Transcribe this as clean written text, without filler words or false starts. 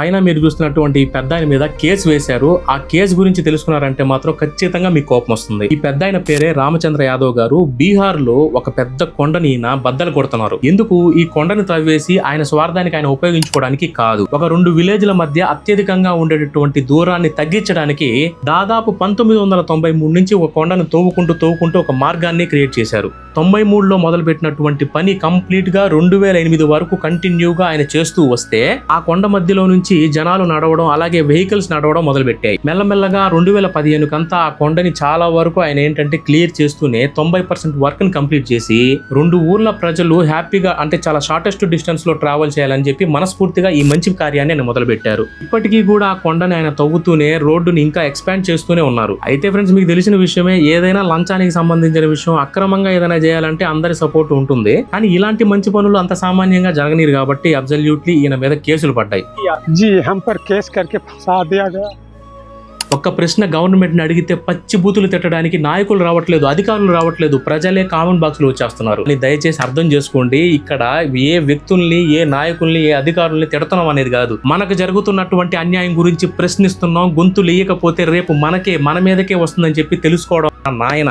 పైన మీరు చూస్తున్నటువంటి ఈ పెద్ద ఆయన మీద కేసు వేశారు. ఆ కేసు గురించి తెలుసుకున్నారంటే మాత్రం ఖచ్చితంగా మీకు కోపం వస్తుంది. ఈ పెద్ద ఆయన పేరే రామచంద్ర యాదవ్ గారు. బీహార్ లో ఒక పెద్ద కొండని ఈయన బద్దలు కొడుతున్నారు. ఎందుకు? ఈ కొండని తవ్వేసి ఆయన స్వార్థానికి ఆయన ఉపయోగించుకోవడానికి కాదు, ఒక 2 విలేజ్ల మధ్య అత్యధికంగా ఉండేటటువంటి దూరాన్ని తగ్గించడానికి దాదాపు 1993 నుంచి ఒక కొండను తవ్వుకుంటూ ఒక మార్గాన్ని క్రియేట్ చేశారు. 93లో మొదలు పెట్టినటువంటి పని కంప్లీట్ గా 2008 వరకు కంటిన్యూగా ఆయన చేస్తూ వస్తే ఆ కొండ మధ్యలో నుంచి జనాలు నడవడం అలాగే వెహికల్స్ నడవడం మొదలు పెట్టాయి. మెల్లమెల్లగా 2015 కంతా ఆ కొండని చాలా వరకు ఆయన ఏంటంటే క్లియర్ చేస్తూనే 90% వర్క్ ని కంప్లీట్ చేసి 2 ఊర్ల ప్రజలు హ్యాపీగా అంటే చాలా షార్టెస్ట్ డిస్టెన్స్ లో ట్రావెల్ చేయాలని చెప్పి మనస్ఫూర్తిగా ఈ మంచి కార్యాన్ని ఆయన మొదలు పెట్టారు. ఇప్పటికీ కూడా ఆ కొండని ఆయన తవ్వుతూనే రోడ్డుని ఇంకా ఎక్స్పాండ్ చేస్తూనే ఉన్నారు. అయితే ఫ్రెండ్స్, మీకు తెలిసిన విషయమే, ఏదైనా లంచానికి సంబంధించిన విషయం, అక్రమంగా ఏదైనా చేయాలంటే అందరి సపోర్ట్ ఉంటుంది. కానీ ఇలాంటి మంచి పనులు అంత సామాన్యంగా జరగనీరు కాబట్టి అబ్సల్యూట్లీ ఈయన మీద కేసులు పడ్డాయి. जी हम पर केस करके फंसा दिया गया। ఒక్క ప్రశ్న గవర్నమెంట్ ని అడిగితే పచ్చి బూతులు తిట్టడానికి నాయకులు రావట్లేదు, అధికారులు రావట్లేదు, ప్రజలే కామెంట్ బాక్స్ లో వచ్చేస్తున్నారు. దయచేసి అర్థం చేసుకోండి, ఇక్కడ ఏ వ్యక్తుల్ని, ఏ నాయకుల్ని, ఏ అధికారుల్ని తిడతాం అనేది కాదు. మనకు జరుగుతున్నటువంటి అన్యాయం గురించి ప్రశ్నిస్తున్నాం. గొంతు లేయకపోతే రేపు మన మీదకే వస్తుందని చెప్పి తెలుసుకోవడం నాయన.